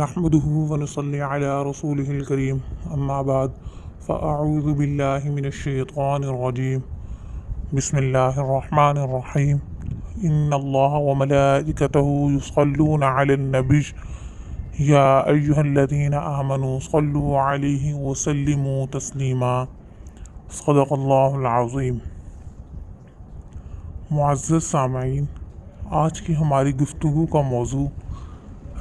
نحمده ونصلي على رسوله الكريم اما بعد فاعوذ بالله من الشيطان الرجيم بسم الله الرحمن الرحيم ان الله وملائكته يصلون على النبي يا ايها الذين آمنوا صلوا عليه وسلموا تسليما صدق الله العظيم۔ معزز سامعین، آج کی ہماری گفتگو کا موضوع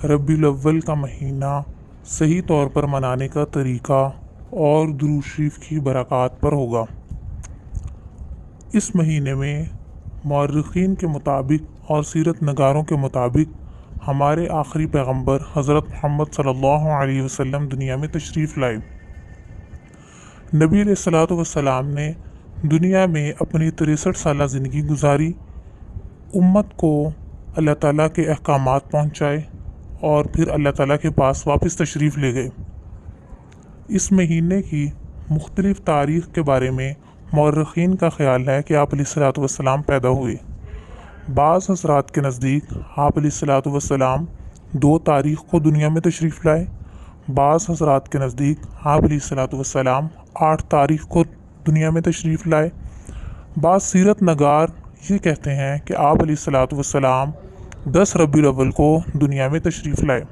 ربیع الاول کا مہینہ صحیح طور پر منانے کا طریقہ اور درود شریف کی برکات پر ہوگا۔ اس مہینے میں مورخین کے مطابق اور سیرت نگاروں کے مطابق ہمارے آخری پیغمبر حضرت محمد صلی اللہ علیہ وسلم دنیا میں تشریف لائے۔ نبی علیہ الصلوۃ والسلام نے دنیا میں اپنی 63 سالہ زندگی گزاری، امت کو اللہ تعالیٰ کے احکامات پہنچائے اور پھر اللہ تعالیٰ کے پاس واپس تشریف لے گئے۔ اس مہینے کی مختلف تاریخ کے بارے میں مورخین کا خیال ہے کہ آپ علیہ الصلوۃ والسلام پیدا ہوئے۔ بعض حضرات کے نزدیک آپ علیہ الصلوۃ والسلام 2 تاریخ کو دنیا میں تشریف لائے، بعض حضرات کے نزدیک آپ علیہ الصلوۃ والسلام 8 تاریخ کو دنیا میں تشریف لائے۔ بعض سیرت نگار یہ کہتے ہیں کہ آپ علیہ الصلوۃ والسلام 10 ربیع الاول کو دنیا میں تشریف لائے،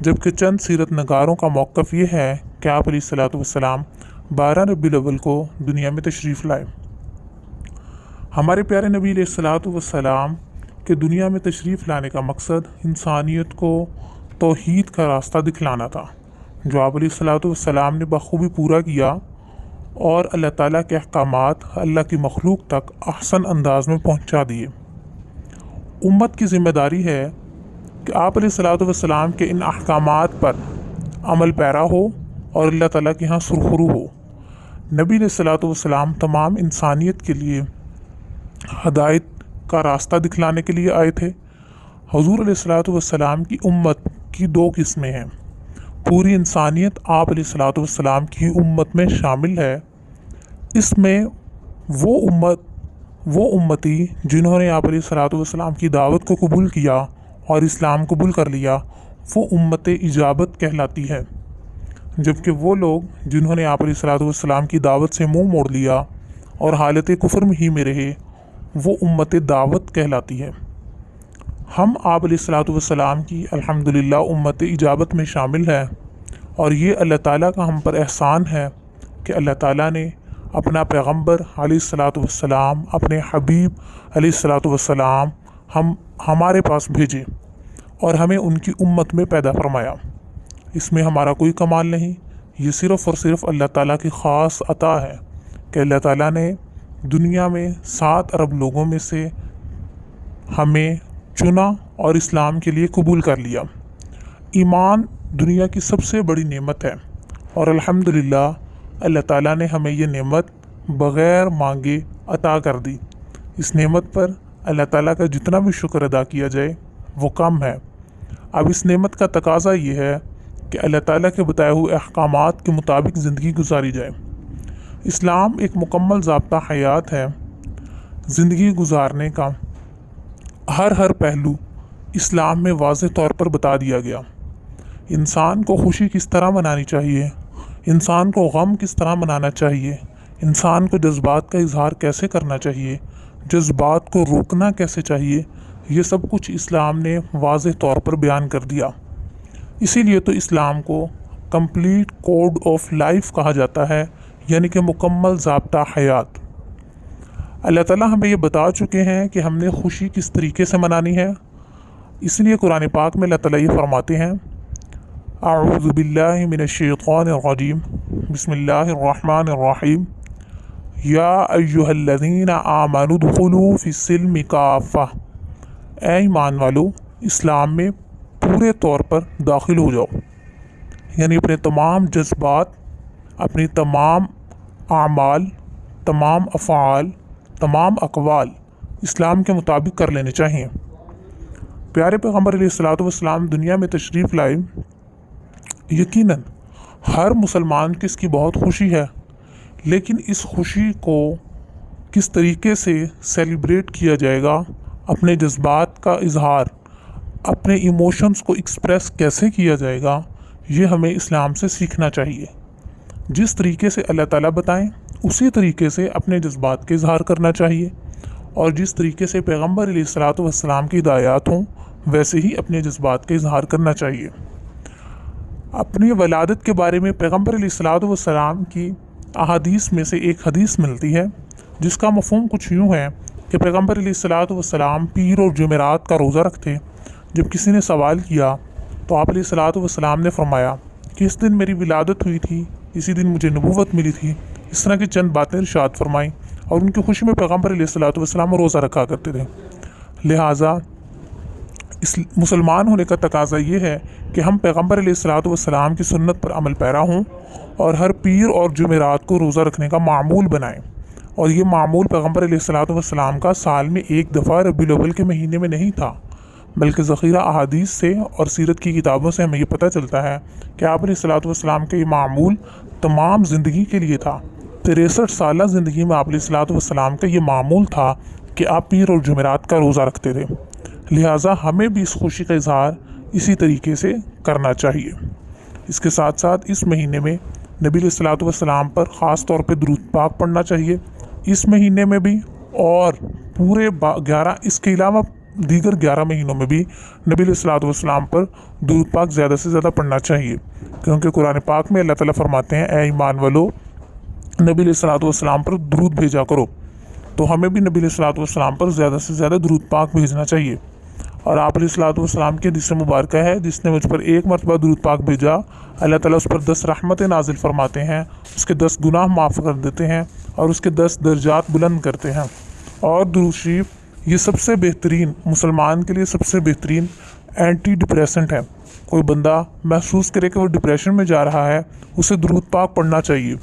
جبکہ چند سیرت نگاروں کا موقف یہ ہے کہ آپ علیہ الصلوۃ والسلام 12 ربیع الاول کو دنیا میں تشریف لائے۔ ہمارے پیارے نبی علیہ الصلوۃ والسلام کے دنیا میں تشریف لانے کا مقصد انسانیت کو توحید کا راستہ دکھلانا تھا، جو آپ علیہ الصلوۃ والسلام نے بخوبی پورا کیا اور اللہ تعالیٰ کے احکامات اللہ کی مخلوق تک احسن انداز میں پہنچا دیے۔ امت کی ذمہ داری ہے کہ آپ علیہ الصلوۃ والسلام کے ان احکامات پر عمل پیرا ہو اور اللہ تعالیٰ کے ہاں سرخرو ہو۔ نبی علیہ الصلوۃ والسلام تمام انسانیت کے لیے ہدایت کا راستہ دکھلانے کے لیے آئے تھے۔ حضور علیہ الصلوۃ والسلام کی امت کی 2 قسمیں ہیں۔ پوری انسانیت آپ علیہ الصلوۃ والسلام کی امت میں شامل ہے۔ اس میں وہ امتی جنہوں نے آپ علیہ الصلوۃ والسلام کی دعوت کو قبول کیا اور اسلام قبول کر لیا، وہ امت اجابت کہلاتی ہے، جبکہ وہ لوگ جنہوں نے آپ علیہ الصلوۃ والسلام کی دعوت سے منہ موڑ لیا اور حالت کفر میں ہی میں رہے، وہ امت دعوت کہلاتی ہے۔ ہم آپ علیہ الصلوۃ والسلام کی الحمدللہ امت اجابت میں شامل ہیں، اور یہ اللہ تعالیٰ کا ہم پر احسان ہے کہ اللہ تعالیٰ نے اپنا پیغمبر علیہ الصلوۃ والسلام، اپنے حبیب علیہ الصلوۃ والسلام ہمارے پاس بھیجے اور ہمیں ان کی امت میں پیدا فرمایا۔ اس میں ہمارا کوئی کمال نہیں، یہ صرف اور صرف اللہ تعالیٰ کی خاص عطا ہے کہ اللہ تعالیٰ نے دنیا میں 7 ارب لوگوں میں سے ہمیں چنا اور اسلام کے لیے قبول کر لیا۔ ایمان دنیا کی سب سے بڑی نعمت ہے، اور الحمدللہ اللہ تعالیٰ نے ہمیں یہ نعمت بغیر مانگے عطا کر دی۔ اس نعمت پر اللہ تعالیٰ کا جتنا بھی شکر ادا کیا جائے وہ کم ہے۔ اب اس نعمت کا تقاضا یہ ہے کہ اللہ تعالیٰ کے بتائے ہوئے احکامات کے مطابق زندگی گزاری جائے۔ اسلام ایک مکمل ضابطہ حیات ہے۔ زندگی گزارنے کا ہر پہلو اسلام میں واضح طور پر بتا دیا گیا۔ انسان کو خوشی کس طرح منانی چاہیے، انسان کو غم کس طرح منانا چاہیے، انسان کو جذبات کا اظہار کیسے کرنا چاہیے، جذبات کو روکنا کیسے چاہیے، یہ سب کچھ اسلام نے واضح طور پر بیان کر دیا۔ اسی لیے تو اسلام کو کمپلیٹ کوڈ آف لائف کہا جاتا ہے، یعنی کہ مکمل ضابطہ حیات۔ اللہ تعالیٰ ہمیں یہ بتا چکے ہیں کہ ہم نے خوشی کس طریقے سے منانی ہے۔ اس لیے قرآن پاک میں اللہ تعالیٰ یہ فرماتے ہیں، اعوذ باللہ من الشیطان الرجیم، بسم اللہ الرحمن الرحیم، یا ایہا الذین آمنوا ادخلوا فی السلم کافہ، اے ایمان والو اسلام میں پورے طور پر داخل ہو جاؤ، یعنی اپنے تمام جذبات، اپنی تمام اعمال، تمام افعال، تمام اقوال اسلام کے مطابق کر لینے چاہیے۔ پیارے پیغمبر علیہ الصلوۃ والسلام دنیا میں تشریف لائے، یقیناً ہر مسلمان کی اس کی بہت خوشی ہے، لیکن اس خوشی کو کس طریقے سے سیلیبریٹ کیا جائے گا، اپنے جذبات کا اظہار اپنے ایموشنز کو ایکسپریس کیسے کیا جائے گا یہ ہمیں اسلام سے سیکھنا چاہیے۔ جس طریقے سے اللہ تعالیٰ بتائیں اسی طریقے سے اپنے جذبات کے اظہار کرنا چاہیے، اور جس طریقے سے پیغمبر علیہ الصلوۃ والسلام کی ہدایات ہوں ویسے ہی اپنے جذبات کا اظہار کرنا چاہیے۔ اپنی ولادت کے بارے میں پیغمبر علیہ الصلوۃ والسلام کی احادیث میں سے ایک حدیث ملتی ہے جس کا مفہوم کچھ یوں ہے کہ پیغمبر علیہ الصلوۃ والسلام پیر اور جمعرات کا روزہ رکھتے۔ جب کسی نے سوال کیا تو آپ علیہ الصلوۃ والسلام نے فرمایا کہ اس دن میری ولادت ہوئی تھی، اسی دن مجھے نبوت ملی تھی۔ اس طرح کی چند باتیں ارشاد فرمائیں، اور ان کی خوشی میں پیغمبر علیہ الصلوۃ والسلام روزہ رکھا کرتے تھے۔ لہٰذا مسلمان ہونے کا تقاضا یہ ہے کہ ہم پیغمبر علیہ الصلوۃ والسلام کی سنت پر عمل پیرا ہوں اور ہر پیر اور جمعرات کو روزہ رکھنے کا معمول بنائیں۔ اور یہ معمول پیغمبر علیہ الصلوۃ والسلام کا سال میں ایک دفعہ ربیع الاول کے مہینے میں نہیں تھا، بلکہ ذخیرہ احادیث سے اور سیرت کی کتابوں سے ہمیں یہ پتہ چلتا ہے کہ آپ علیہ الصلوۃ والسلام کا یہ معمول تمام زندگی کے لیے تھا۔ 63 سالہ زندگی میں آپ علیہ الصلوۃ والسلام کا یہ معمول تھا کہ آپ پیر اور جمعرات کا روزہ رکھتے تھے۔ لہٰذا ہمیں بھی اس خوشی کا اظہار اسی طریقے سے کرنا چاہیے۔ اس کے ساتھ ساتھ اس مہینے میں نبی علیہ الصلوۃ والسلام پر خاص طور پہ درود پاک پڑھنا چاہیے۔ اس مہینے میں بھی اور پورے 11 اس کے علاوہ دیگر 11 مہینوں میں بھی نبی علیہ الصلوۃ والسلام پر درود پاک زیادہ سے زیادہ پڑھنا چاہیے، کیونکہ قرآن پاک میں اللہ تعالیٰ فرماتے ہیں اے ایمان والو نبی علیہ الصلوۃ والسلام پر درود بھیجا کرو۔ تو ہمیں بھی نبی علیہ الصلوۃ والسلام پر زیادہ سے زیادہ درود پاک بھیجنا چاہیے۔ اور آپ علیہ الصلوۃ والسلام کی حدیث مبارکہ ہے جس نے مجھ پر ایک مرتبہ درود پاک بھیجا اللہ تعالیٰ اس پر 10 رحمتیں نازل فرماتے ہیں، اس کے 10 گناہ معاف کر دیتے ہیں اور اس کے 10 درجات بلند کرتے ہیں۔ اور درود شریف یہ سب سے بہترین مسلمان کے لیے سب سے بہترین اینٹی ڈپریسنٹ ہے۔ کوئی بندہ محسوس کرے کہ وہ ڈپریشن میں جا رہا ہے اسے درود پاک پڑھنا چاہیے،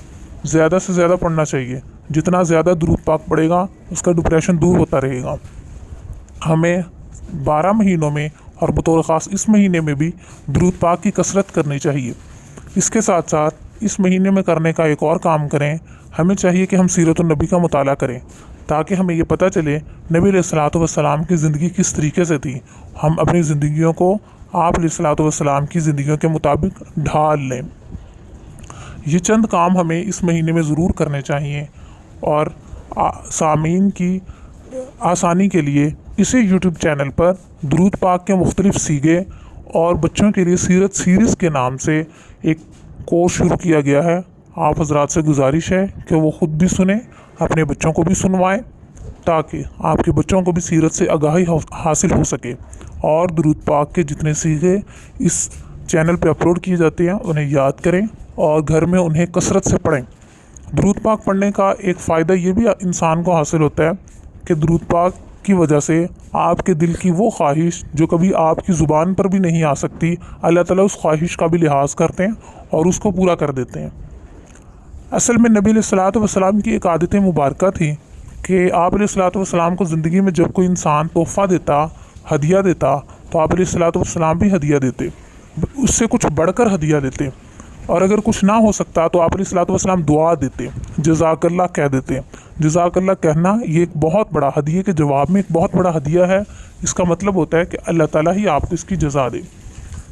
زیادہ سے زیادہ پڑھنا چاہیے۔ جتنا زیادہ درود پاک پڑھے گا اس کا ڈپریشن دور ہوتا رہے گا۔ ہمیں 12 مہینوں میں اور بطور خاص اس مہینے میں بھی درود پاک کی کثرت کرنی چاہیے۔ اس کے ساتھ ساتھ اس مہینے میں کرنے کا ایک اور کام کریں، ہمیں چاہیے کہ ہم سیرت النبی کا مطالعہ کریں تاکہ ہمیں یہ پتہ چلے نبی علیہ الصلوۃ والسلام کی زندگی کس طریقے سے تھی۔ ہم اپنی زندگیوں کو آپ علیہ الصلوۃ والسلام کی زندگیوں کے مطابق ڈھال لیں۔ یہ چند کام ہمیں اس مہینے میں ضرور کرنے چاہیے، اور سامعین کی آسانی کے لیے اسی یوٹیوب چینل پر درود پاک کے مختلف سیغے اور بچوں کے لیے سیرت سیریز کے نام سے ایک کورس شروع کیا گیا ہے۔ آپ حضرات سے گزارش ہے کہ وہ خود بھی سنیں، اپنے بچوں کو بھی سنوائیں، تاکہ آپ کے بچوں کو بھی سیرت سے آگاہی حاصل ہو سکے۔ اور درود پاک کے جتنے سیغے اس چینل پہ اپلوڈ کیے جاتے ہیں انہیں یاد کریں اور گھر میں انہیں کثرت سے پڑھیں۔ درود پاک پڑھنے کا ایک فائدہ یہ بھی انسان کو حاصل ہوتا ہے کہ درود پاک کی وجہ سے آپ کے دل کی وہ خواہش جو کبھی آپ کی زبان پر بھی نہیں آ سکتی، اللہ تعالیٰ اس خواہش کا بھی لحاظ کرتے ہیں اور اس کو پورا کر دیتے ہیں۔ اصل میں نبی علیہ الصلوۃ والسلام کی ایک عادت مبارکہ تھی کہ آپ علیہ الصلوۃ والسلام کو زندگی میں جب کوئی انسان تحفہ دیتا، ہدیہ دیتا، تو آپ علیہ الصلوۃ والسلام بھی ہدیہ دیتے، اس سے کچھ بڑھ کر ہدیہ دیتے۔ اور اگر کچھ نہ ہو سکتا تو آپ علیہ الصلوۃ والسلام دعا دیتے، جزاک اللہ کہہ دیتے۔ جزاک اللہ کہنا یہ ایک بہت بڑا ہدیے کے جواب میں ایک بہت بڑا ہدیہ ہے۔ اس کا مطلب ہوتا ہے کہ اللہ تعالیٰ ہی آپ کو اس کی جزا دے۔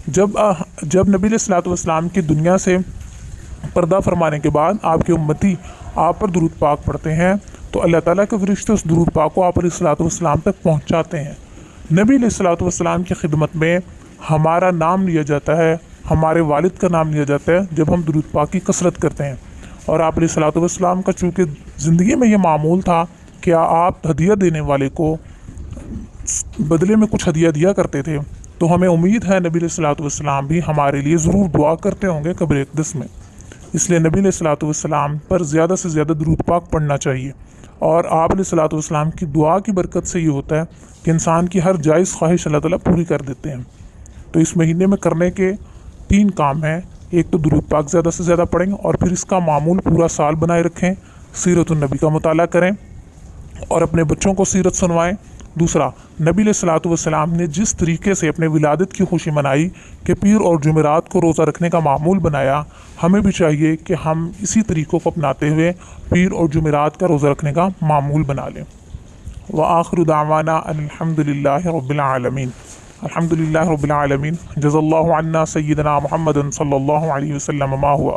جب نبی علیہ الصلوۃ والسلام کی دنیا سے پردہ فرمانے کے بعد آپ کے امتی آپ پر درود پاک پڑھتے ہیں تو اللہ تعالیٰ کے فرشتے اس درود پاک کو آپ علیہ الصلوۃ والسلام تک پہنچاتے ہیں۔ نبی علیہ الصلوۃ والسلام کی خدمت میں ہمارا نام لیا جاتا ہے، ہمارے والد کا نام لیا جاتا ہے جب ہم درود پاک کی کثرت کرتے ہیں۔ اور آپ علیہ الصلوۃ والسلام کا چونکہ زندگی میں یہ معمول تھا کہ آپ ہدیہ دینے والے کو بدلے میں کچھ ہدیہ دیا کرتے تھے، تو ہمیں امید ہے نبی علیہ الصلوۃ والسلام بھی ہمارے لیے ضرور دعا کرتے ہوں گے قبر اقدس میں۔ اس لیے نبی علیہ الصلوۃ والسلام پر زیادہ سے زیادہ درود پاک پڑھنا چاہیے۔ اور آپ علیہ الصلوۃ والسلام کی دعا کی برکت سے یہ ہوتا ہے کہ انسان کی ہر جائز خواہش اللہ تعالیٰ پوری کر دیتے ہیں۔ تو اس مہینے میں کرنے کے 3 کام ہیں، ایک تو درود پاک زیادہ سے زیادہ پڑھیں اور پھر اس کا معمول پورا سال بنائے رکھیں، سیرت النبی کا مطالعہ کریں اور اپنے بچوں کو سیرت سنوائیں۔ دوسرا، نبی علیہ الصلوۃ والسلام نے جس طریقے سے اپنے ولادت کی خوشی منائی کہ پیر اور جمعرات کو روزہ رکھنے کا معمول بنایا، ہمیں بھی چاہیے کہ ہم اسی طریقوں کو اپناتے ہوئے پیر اور جمعرات کا روزہ رکھنے کا معمول بنا لیں۔ وآخر دعوانا ان الحمد للہ رب العالمین۔ الحمدللہ رب العالمین، جزا اللہ عنا سیدنا محمد صلی اللہ علیہ وسلم ما ہوا۔